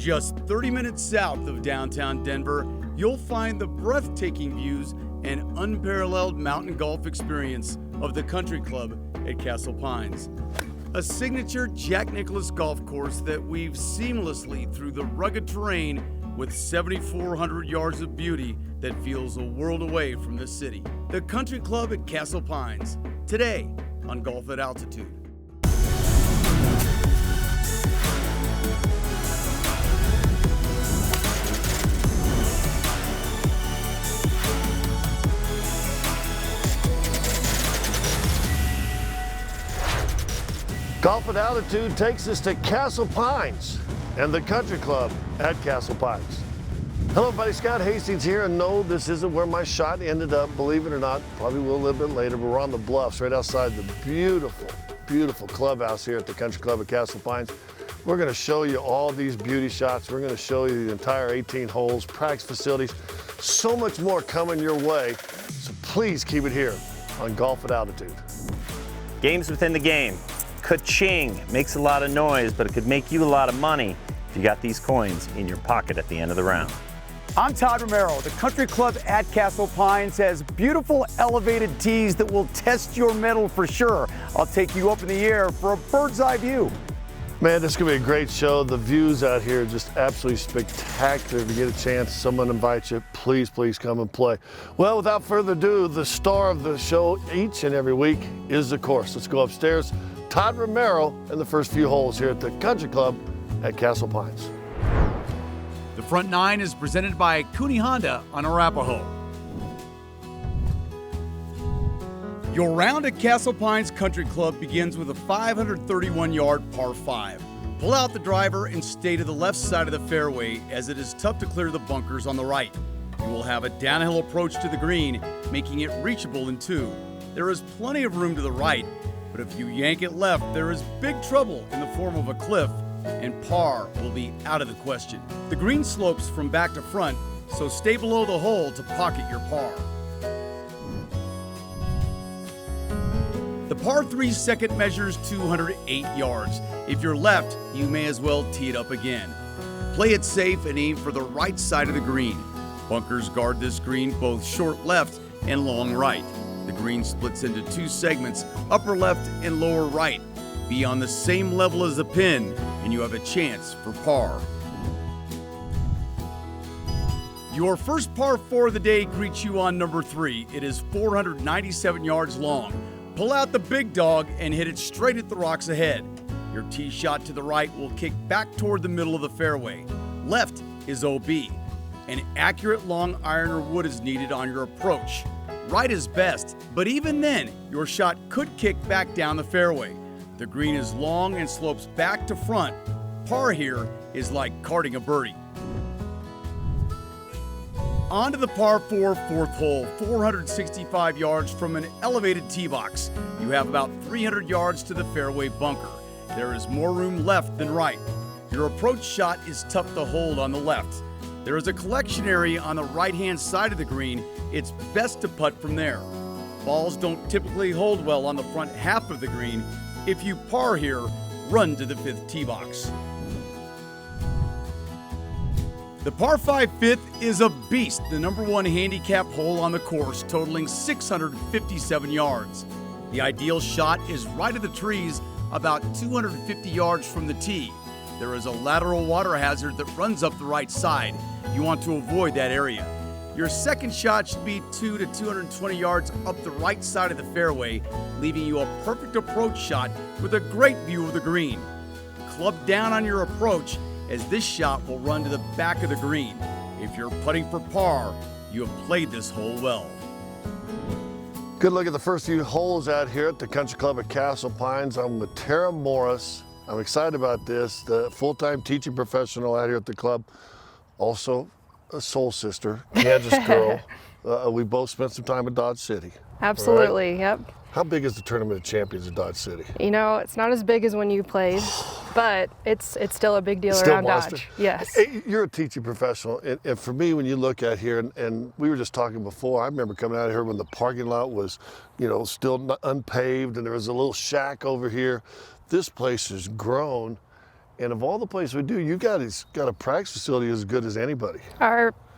Just 30 minutes south of downtown Denver, you'll find the breathtaking views and unparalleled mountain golf experience of the Country Club at Castle Pines. A signature Jack Nicklaus golf course that weaves seamlessly through the rugged terrain with 7,400 yards of beauty that feels a world away from the city. The Country Club at Castle Pines, today on Golf at Altitude. Golf at Altitude takes us to Castle Pines and the Country Club at Castle Pines. Hello, buddy. Scott Hastings here, and no, this isn't where my shot ended up, believe it or not. Probably will a little bit later, but we're on the bluffs right outside the beautiful, beautiful clubhouse here at the Country Club at Castle Pines. We're going to show you all these beauty shots. We're going to show you the entire 18 holes, practice facilities, so much more coming your way. So please keep it here on Golf at Altitude. Games within the game. Ka-ching, makes a lot of noise, but it could make you a lot of money if you got these coins in your pocket at the end of the round. I'm Todd Romero. The Country Club at Castle Pines has beautiful elevated tees that will test your mettle for sure. I'll take you up in the air for a bird's eye view. Man, this is going to be a great show. The views out here are just absolutely spectacular. If you get a chance, someone invites you, please, please come and play. Well, without further ado, the star of the show each and every week is the course. Let's go upstairs. Todd Romero in the first few holes here at the Country Club at Castle Pines. The front nine is presented by Cooney Honda on Arapahoe. Your round at Castle Pines Country Club begins with a 531-yard par 5. Pull out the driver and stay to the left side of the fairway, as it is tough to clear the bunkers on the right. You will have a downhill approach to the green, making it reachable in two. There is plenty of room to the right, but if you yank it left, there is big trouble in the form of a cliff, and par will be out of the question. The green slopes from back to front, so stay below the hole to pocket your par. The par 3 second measures 208 yards. If you're left, you may as well tee it up again. Play it safe and aim for the right side of the green. Bunkers guard this green both short left and long right. The green splits into two segments, upper left and lower right. Be on the same level as the pin, and you have a chance for par. Your first par 4 of the day greets you on number 3. It is 497 yards long. Pull out the big dog and hit it straight at the rocks ahead. Your tee shot to the right will kick back toward the middle of the fairway. Left is OB. An accurate long iron or wood is needed on your approach. Right is best, but even then, your shot could kick back down the fairway. The green is long and slopes back to front. Par here is like karting a birdie. On to the par 4 fourth hole, 465 yards from an elevated tee box. You have about 300 yards to the fairway bunker. There is more room left than right. Your approach shot is tough to hold on the left. There is a collection area on the right-hand side of the green. It's best to putt from there. Balls don't typically hold well on the front half of the green. If you par here, run to the 5th tee box. The par 5 fifth is a beast, the number 1 handicap hole on the course, totaling 657 yards. The ideal shot is right at the trees, about 250 yards from the tee. There is a lateral water hazard that runs up the right side. You want to avoid that area. Your second shot should be 2 to 220 yards up the right side of the fairway, leaving you a perfect approach shot with a great view of the green. Club down on your approach, as this shot will run to the back of the green. If you're putting for par, you have played this hole well. Good look at the first few holes out here at the Country Club at Castle Pines. I'm with Tara Morris. I'm excited about this, the full-time teaching professional out here at the club. Also a soul sister, Kansas girl. We both spent some time in Dodge City. Absolutely, right? Yep. How big is the Tournament of Champions in Dodge City? You know, it's not as big as when you played, but it's still a big deal around Dodge. Yes. Hey, you're a teaching professional, and for me, when you look at here, and we were just talking before, I remember coming out of here when the parking lot was, you know, still unpaved, and there was a little shack over here. This place has grown, And of all the places we do, you guys got a practice facility as good as anybody.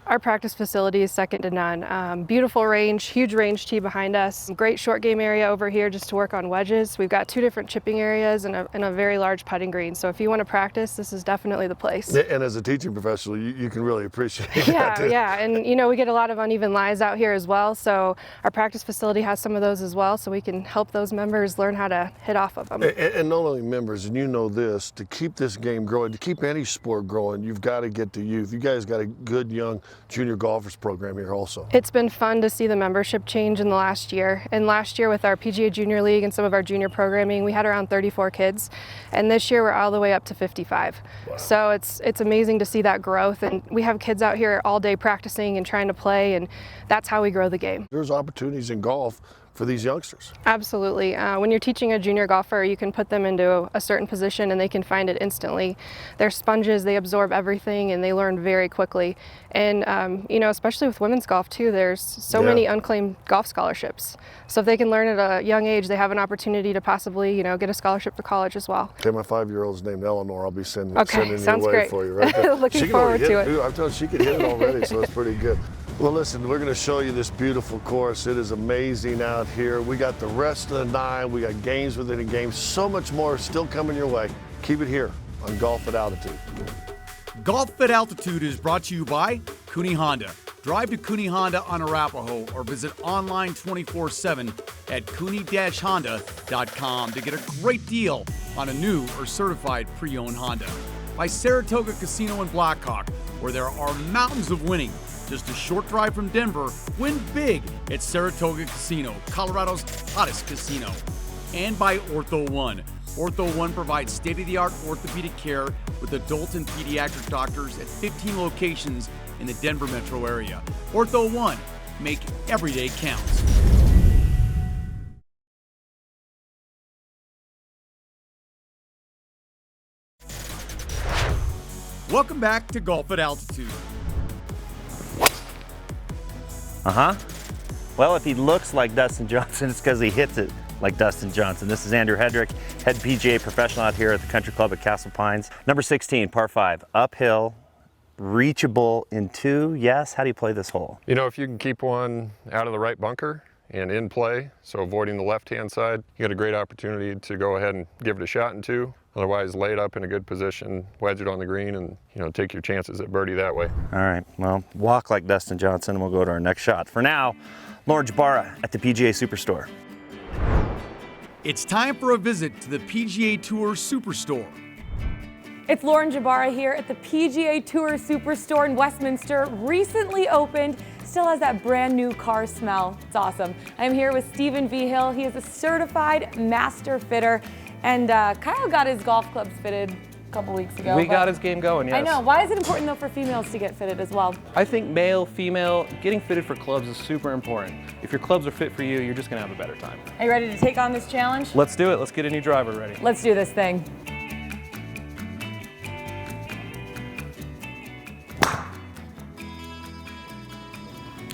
Our practice facility is second to none. Beautiful range, huge range tee behind us. Great short game area over here just to work on wedges. We've got 2 different chipping areas and a very large putting green. So if you want to practice, this is definitely the place. And as a teaching professional, you can really appreciate that. Yeah, and you know, we get a lot of uneven lies out here as well. So our practice facility has some of those as well, so we can help those members learn how to hit off of them. And not only members, and you know this, to keep this game growing, to keep any sport growing, you've got to get to youth. You guys got a good young junior golfers program here also. It's been fun to see the membership change in the last year. And last year with our PGA Junior League and some of our junior programming, we had around 34 kids. And this year we're all the way up to 55. Wow. So it's amazing to see that growth. And we have kids out here all day practicing and trying to play, and that's how we grow the game. There's opportunities in golf for these youngsters. Absolutely. When you're teaching a junior golfer, you can put them into a certain position and they can find it instantly. They're sponges, they absorb everything, and they learn very quickly. And you know, especially with women's golf too, there's so many unclaimed golf scholarships. So if they can learn at a young age, they have an opportunity to possibly, you know, get a scholarship for college as well. Okay, my 5-year-old's named Eleanor. I'll be sending sounds your way great. for you right there. Looking forward to it. I'm telling you, she can hit it already, so it's pretty good. Well, listen, we're going to show you this beautiful course. It is amazing out here. We got the rest of the 9. We got games within a game. So much more still coming your way. Keep it here on Golf at Altitude. Golf at Altitude is brought to you by Cooney Honda. Drive to Cooney Honda on Arapahoe or visit online 24/7 at cooney-honda.com to get a great deal on a new or certified pre-owned Honda. By Saratoga Casino in Blackhawk, where there are mountains of winning. Just a short drive from Denver, win big at Saratoga Casino, Colorado's hottest casino. And by Ortho One. Ortho One provides state-of-the-art orthopedic care with adult and pediatric doctors at 15 locations in the Denver metro area. Ortho One, make every day count. Welcome back to Golf at Altitude. Well, if he looks like Dustin Johnson, it's because he hits it like Dustin Johnson. This is Andrew Hedrick, head PGA professional out here at the Country Club at Castle Pines. Number 16, par 5, uphill, reachable in 2. Yes, how do you play this hole? You know, if you can keep one out of the right bunker and in play, so avoiding the left-hand side, you got a great opportunity to go ahead and give it a shot in 2. Otherwise, lay it up in a good position, wedge it on the green, and take your chances at birdie that way. All right, well, walk like Dustin Johnson, and we'll go to our next shot. For now, Lauren Jabara at the PGA Superstore. It's time for a visit to the PGA Tour Superstore. It's Lauren Jabara here at the PGA Tour Superstore in Westminster. Recently opened, still has that brand new car smell. It's awesome. I'm here with Stephen V. Hill. He is a certified master fitter. And Kyle got his golf clubs fitted a couple weeks ago. We got his game going, yes. I know. Why is it important though for females to get fitted as well? I think male, female, getting fitted for clubs is super important. If your clubs are fit for you, you're just gonna have a better time. Are you ready to take on this challenge? Let's do it. Let's get a new driver ready. Let's do this thing.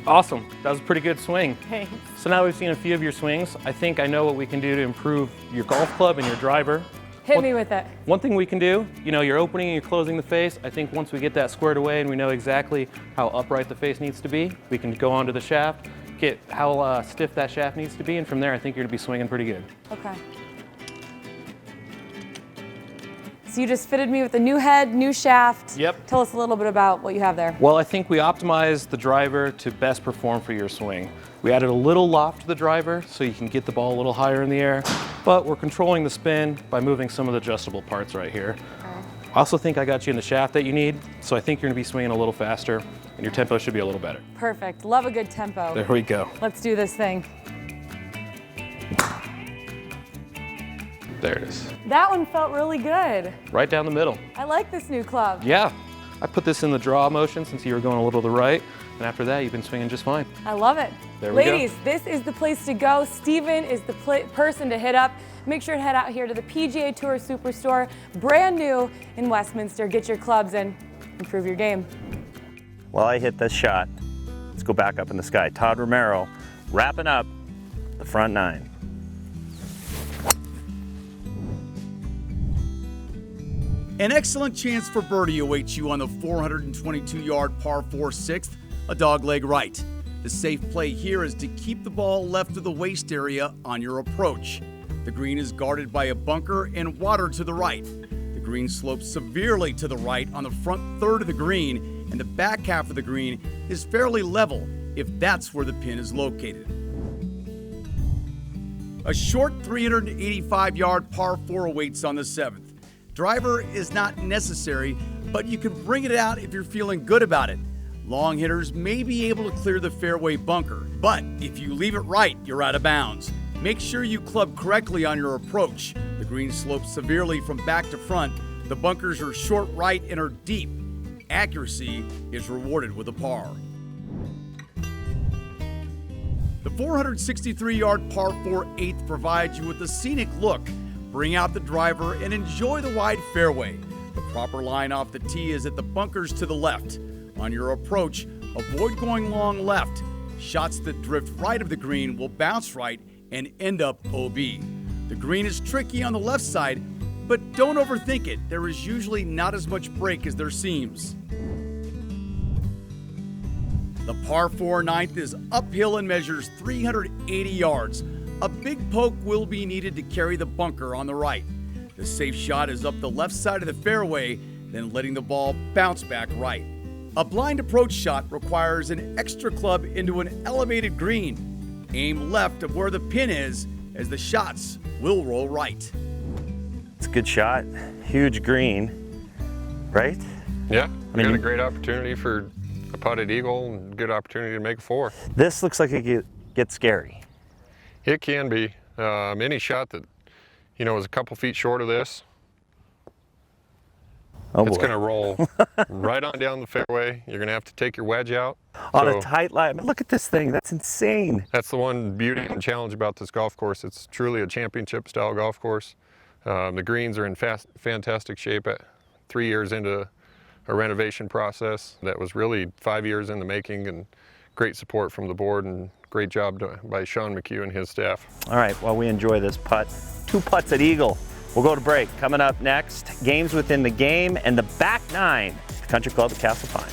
Awesome. That was a pretty good swing. Thanks. So now we've seen a few of your swings. I think I know what we can do to improve your golf club and your driver. Hit me with it. One thing we can do, you're opening and you're closing the face. I think once we get that squared away and we know exactly how upright the face needs to be, we can go onto the shaft, get how stiff that shaft needs to be, and from there I think you're gonna be swinging pretty good. Okay. So you just fitted me with a new head, new shaft. Yep. Tell us a little bit about what you have there. Well, I think we optimized the driver to best perform for your swing. We added a little loft to the driver so you can get the ball a little higher in the air, but we're controlling the spin by moving some of the adjustable parts right here. Okay. I also think I got you in the shaft that you need, so I think you're gonna be swinging a little faster and your tempo should be a little better. Perfect. Love a good tempo. There we go. Let's do this thing. There it is. That one felt really good. Right down the middle. I like this new club. Yeah. I put this in the draw motion since you were going a little to the right, and after that you've been swinging just fine. I love it. There we go. Ladies, this is the place to go. Steven is the person to hit up. Make sure to head out here to the PGA Tour Superstore, brand new in Westminster. Get your clubs and improve your game. While I hit this shot, let's go back up in the sky. Todd Romero wrapping up the front 9. An excellent chance for birdie awaits you on the 422-yard par 4 sixth, a dogleg right. The safe play here is to keep the ball left of the waist area on your approach. The green is guarded by a bunker and water to the right. The green slopes severely to the right on the front third of the green, and the back half of the green is fairly level if that's where the pin is located. A short 385-yard par 4 awaits on the 7th. Driver is not necessary, but you can bring it out if you're feeling good about it. Long hitters may be able to clear the fairway bunker, but if you leave it right, you're out of bounds. Make sure you club correctly on your approach. The green slopes severely from back to front. The bunkers are short right and are deep. Accuracy is rewarded with a par. The 463-yard par 4 8th provides you with a scenic look. Bring out the driver and enjoy the wide fairway. The proper line off the tee is at the bunkers to the left. On your approach, avoid going long left. Shots that drift right of the green will bounce right and end up OB. The green is tricky on the left side, but don't overthink it. There is usually not as much break as there seems. The par 4 9th is uphill and measures 380 yards. A big poke will be needed to carry the bunker on the right. The safe shot is up the left side of the fairway, then letting the ball bounce back right. A blind approach shot requires an extra club into an elevated green. Aim left of where the pin is, as the shots will roll right. It's a good shot, huge green, right? Yeah, we got a great opportunity for a putted eagle and good opportunity to make a 4. This looks like it gets scary. It can be. Any shot that, is a couple feet short of this, it's going to roll right on down the fairway. You're going to have to take your wedge out. On a tight line. I mean, look at this thing. That's insane. That's the one beauty and challenge about this golf course. It's truly a championship style golf course. The greens are in fantastic shape at 3 years into a renovation process that was really 5 years in the making, and great support from the board and great job by Sean McHugh and his staff. All right, well, we enjoy this putt. 2 putts at Eagle. We'll go to break. Coming up next, games within the game and the back 9, the Country Club at Castle Pines.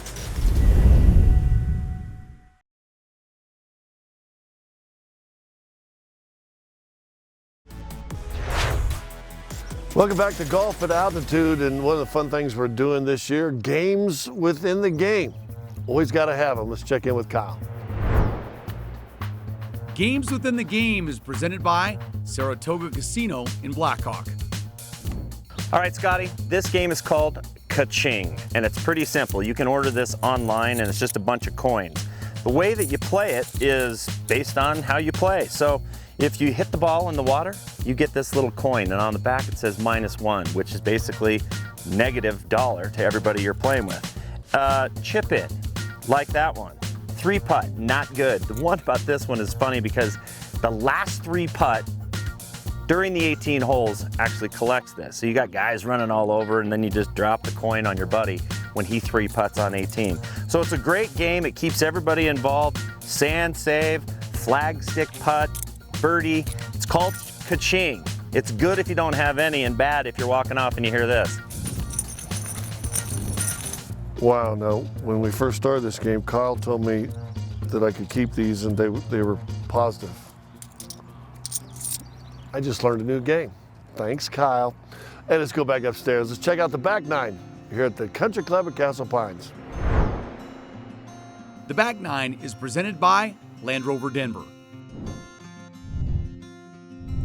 Welcome back to Golf at Altitude, and one of the fun things we're doing this year, games within the game. Always got to have them. Let's check in with Kyle. Games Within the Game is presented by Saratoga Casino in Blackhawk. All right, Scotty, this game is called Ka-Ching, and it's pretty simple. You can order this online, and it's just a bunch of coins. The way that you play it is based on how you play. So if you hit the ball in the water, you get this little coin, and on the back it says -1, which is basically -$1 to everybody you're playing with. Chip it, like that one. 3 putt, not good. The one about this one is funny because the last 3 putt during the 18 holes actually collects this. So you got guys running all over, and then you just drop the coin on your buddy when he 3 putts on 18. So it's a great game. It keeps everybody involved. Sand save, flag stick putt, birdie. It's called Ka-Ching. It's good if you don't have any, and bad if you're walking off and you hear this. Wow, now, when we first started this game, Kyle told me that I could keep these and they were positive. I just learned a new game. Thanks, Kyle. And let's go back upstairs. Let's check out the back 9 here at the Country Club at Castle Pines. The back 9 is presented by Land Rover Denver.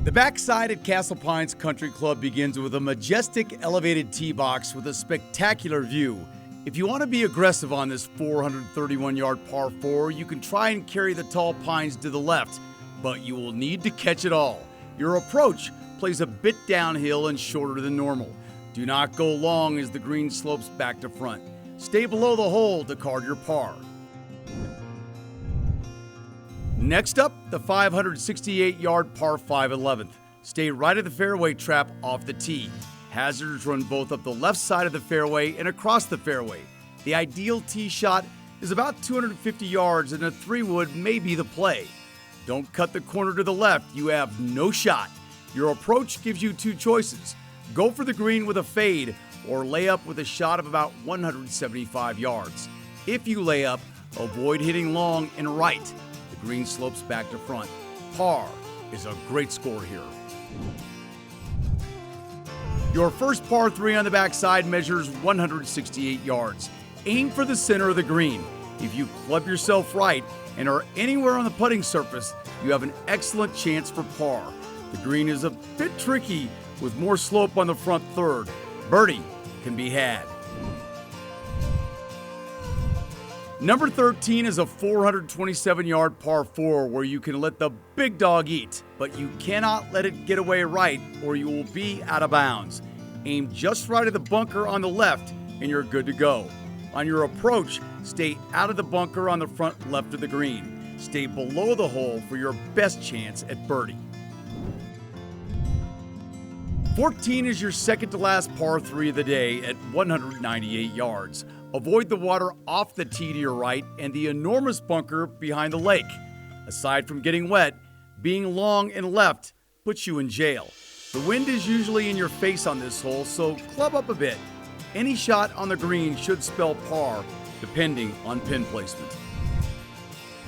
The backside at Castle Pines Country Club begins with a majestic elevated tee box with a spectacular view. If you want to be aggressive on this 431-yard par 4, you can try and carry the tall pines to the left, but you will need to catch it all. Your approach plays a bit downhill and shorter than normal. Do not go long as the green slopes back to front. Stay below the hole to card your par. Next up, the 568-yard par 5 11th. Stay right at the fairway trap off the tee. Hazards run both up the left side of the fairway and across the fairway. The ideal tee shot is about 250 yards, and a 3-wood may be the play. Don't cut the corner to the left. You have no shot. Your approach gives you 2 choices. Go for the green with a fade, or lay up with a shot of about 175 yards. If you lay up, avoid hitting long and right. The green slopes back to front. Par is a great score here. Your first par 3 on the backside measures 168 yards. Aim for the center of the green. If you club yourself right and are anywhere on the putting surface, you have an excellent chance for par. The green is a bit tricky with more slope on the front third. Birdie can be had. Number 13 is a 427-yard par 4 where you can let the big dog eat, but you cannot let it get away right or you will be out of bounds. Aim just right of the bunker on the left and you're good to go. On your approach, stay out of the bunker on the front left of the green. Stay below the hole for your best chance at birdie. 14 is your second to last par 3 of the day at 198 yards. Avoid the water off the tee to your right and the enormous bunker behind the lake. Aside from getting wet, being long and left puts you in jail. The wind is usually in your face on this hole, so club up a bit. Any shot on the green should spell par, depending on pin placement.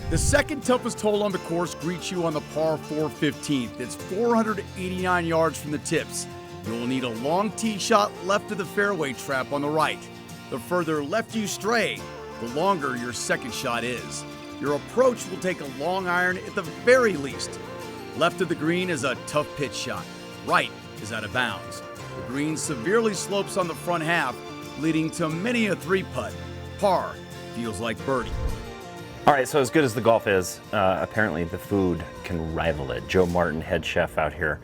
The second toughest hole on the course greets you on the par 4 15th. It's 489 yards from the tips. You'll need a long tee shot left of the fairway trap on the right. The further left you stray, the longer your second shot is. Your approach will take a long iron at the very least. Left of the green is a tough pitch shot. Right is out of bounds. The green severely slopes on the front half, leading to many a 3-putt. Par feels like birdie. All right, so as good as the golf is, apparently the food can rival it. Joe Martin, head chef out here.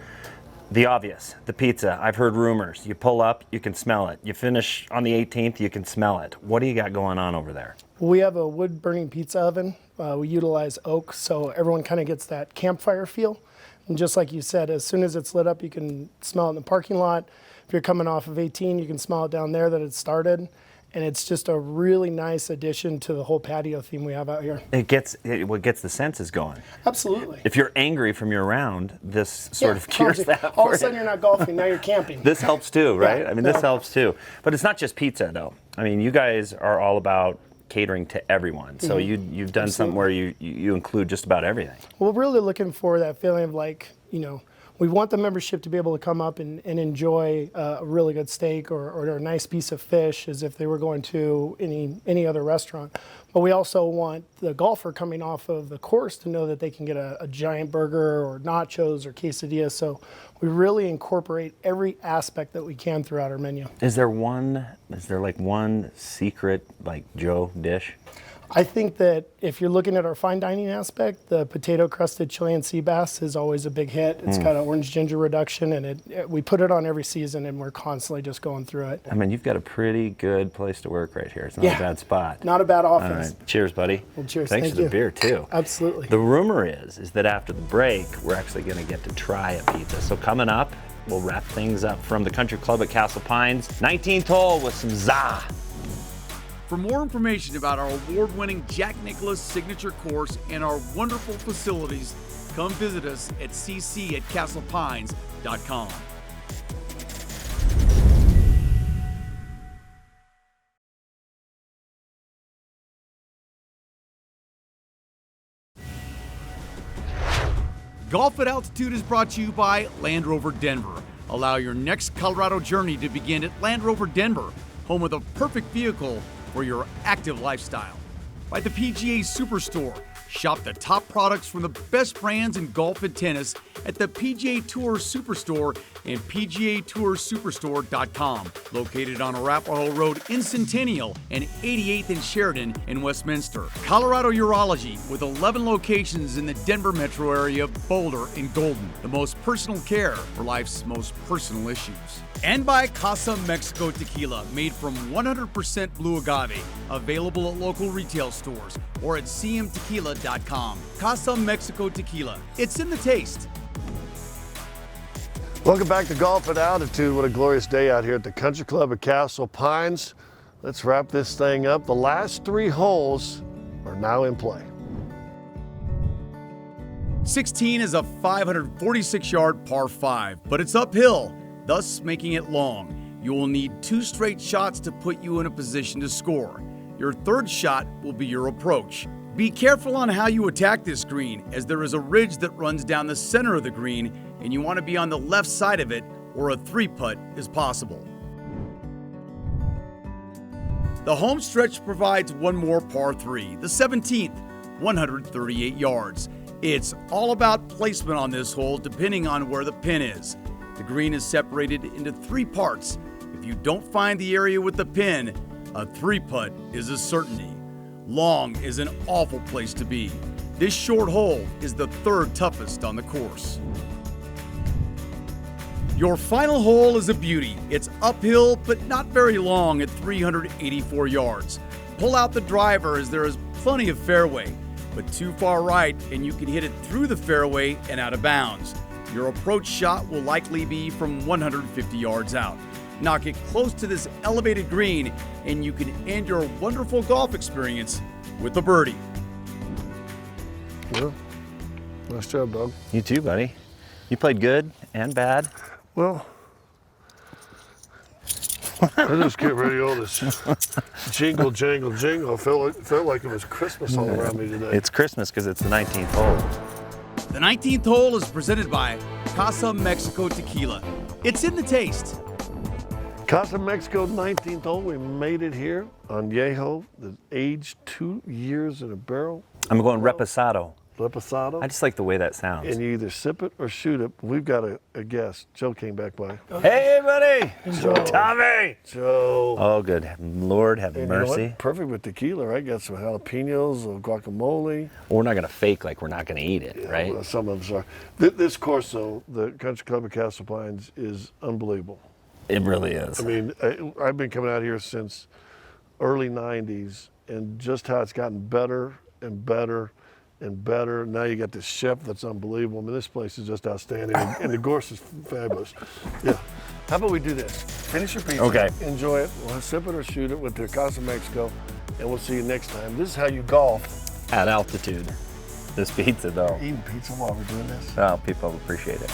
The obvious, the pizza. I've heard rumors. You pull up, you can smell it. You finish on the 18th, you can smell it. What do you got going on over there? We have a wood-burning pizza oven. We utilize oak, so everyone kind of gets that campfire feel. And just like you said, as soon as it's lit up, you can smell it in the parking lot. If you're coming off of 18, you can smell it down there that it started. And it's just a really nice addition to the whole patio theme we have out here. What gets the senses going. Absolutely. If you're angry from your round, this sort of cures that. All of a sudden you're not golfing, now you're camping. This helps too, right? Yeah. I mean, this helps too. But it's not just pizza though. I mean, you guys are all about catering to everyone. So you've done something where you include just about everything. We're really looking for that feeling of like, you know, we want the membership to be able to come up and enjoy a really good steak or a nice piece of fish as if they were going to any other restaurant. But we also want the golfer coming off of the course to know that they can get a giant burger or nachos or quesadillas. So we really incorporate every aspect that we can throughout our menu. Is there like one secret like Joe dish? I think that if you're looking at our fine dining aspect, the potato crusted Chilean sea bass is always a big hit. It's got an orange ginger reduction, and we put it on every season, and we're constantly just going through it. I mean, you've got a pretty good place to work right here. It's not a bad spot. Not a bad All office. right. Cheers, buddy. Well, cheers. Thanks Thank for you. the beer, too. Absolutely. The rumor is that after the break, we're actually going to get to try a pizza. So coming up, we'll wrap things up from the Country Club at Castle Pines. 19th hole with some za. For more information about our award-winning Jack Nicklaus signature course and our wonderful facilities, come visit us at cc@castlepines.com. Golf at Altitude is brought to you by Land Rover Denver. Allow your next Colorado journey to begin at Land Rover Denver, home of the perfect vehicle for your active lifestyle. By the PGA Superstore. Shop the top products from the best brands in golf and tennis at the PGA Tour Superstore and PGATourSuperstore.com. Located on Arapahoe Road in Centennial and 88th and Sheridan in Westminster. Colorado Urology with 11 locations in the Denver metro area, Boulder, and Golden. The most personal care for life's most personal issues. And by Casa Mexico Tequila, made from 100% blue agave. Available at local retail stores or at cmtequila.com. Casa Mexico Tequila. It's in the taste. Welcome back to Golf at Altitude. What a glorious day out here at the Country Club at Castle Pines. Let's wrap this thing up. The last 3 holes are now in play. 16 is a 546-yard par 5, but it's uphill, thus making it long. You will need 2 straight shots to put you in a position to score. Your third shot will be your approach. Be careful on how you attack this green, as there is a ridge that runs down the center of the green, and you want to be on the left side of it, or a 3-putt is possible. The home stretch provides one more par 3, the 17th, 138 yards. It's all about placement on this hole depending on where the pin is. The green is separated into 3 parts. If you don't find the area with the pin, a 3-putt is a certainty. Long is an awful place to be. This short hole is the 3rd toughest on the course. Your final hole is a beauty. It's uphill, but not very long at 384 yards. Pull out the driver as there is plenty of fairway, but too far right and you can hit it through the fairway and out of bounds. Your approach shot will likely be from 150 yards out. Knock it close to this elevated green and you can end your wonderful golf experience with a birdie. Well, nice job, dog. You too, buddy. You played good and bad. Well, I just get ready all this jingle, jangle, jingle. I felt like it was Christmas all around me today. It's Christmas because it's the 19th hole. The 19th hole is presented by Casa Mexico Tequila. It's in the taste. Casa Mexico 19th hole. We made it here on Yeho, the aged 2 years in a barrel. I'm going reposado. Reposado. I just like the way that sounds. And you either sip it or shoot it. We've got a guest. Joe came back by. Hey, buddy! Joe. Tommy! Joe. Oh, good. Lord have And you know mercy. what? Perfect with tequila, right? Got some jalapenos, or guacamole. Well, we're not going to fake like we're not going to eat it, right? Well, some of them are. This course, though, the Country Club of Castle Pines, is unbelievable. It really is. I mean, I've been coming out here since early 90s, and just how it's gotten better and better and better. Now you got this chef that's unbelievable. I mean, this place is just outstanding, and the course is fabulous. Yeah. How about we do this? Finish your pizza. Okay. Enjoy it. We'll sip it or shoot it with the Casa Mexico, and we'll see you next time. This is how you golf. At altitude. This pizza, though. Eating pizza while we're doing this. Oh, people appreciate it.